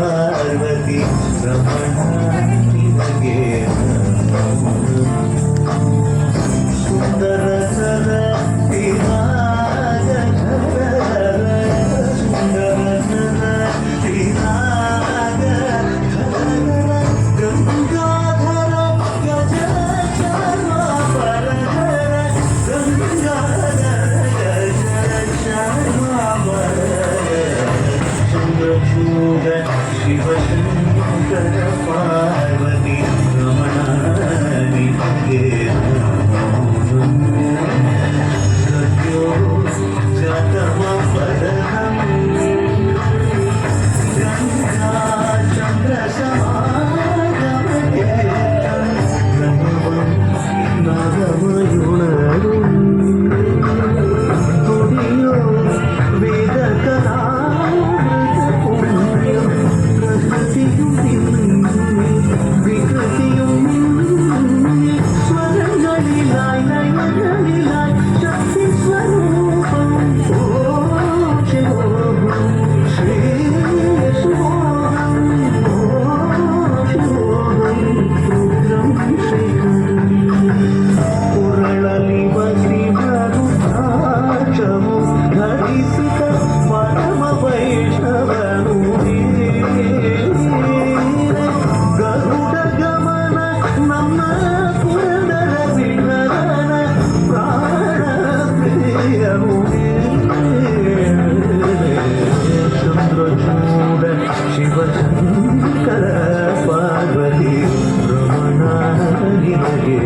ಪಾರ್ವತಿ ರಮಣ ನಿನಗೆ ಸುಂದರ ಸರ ಶಿವಶಂಕರ ಪಾರ್ವತಿ ರಮಣ ನಿನಗೆ ಸದ್ಯೋ ಜಾತಮ ಪರಹಂ ಗಂಗಾ ಚಂದ್ರ ಸಮಾಗಮನೆ ನಗಮಯುಣರು ತುಡಿಯೋ ವೇದಕರ ಶಿವಶಂಕರ ಪಾರ್ವತಿ ರಮಣ ನಿನಗೆ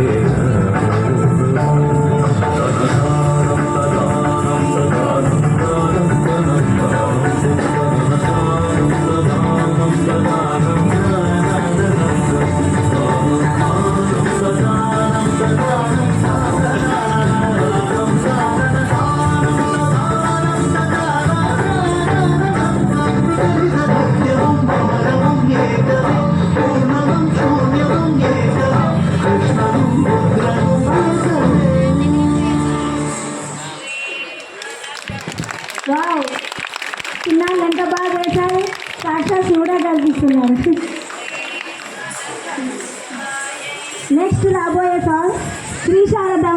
వావ్ చిన్నాళ్ళు ఎంత బాగా వేశారు సాక్షాత్ శివుడే కనిపిస్తున్నారు నెక్స్ట్ రాబోయే సాంగ్ శ్రీ శారదా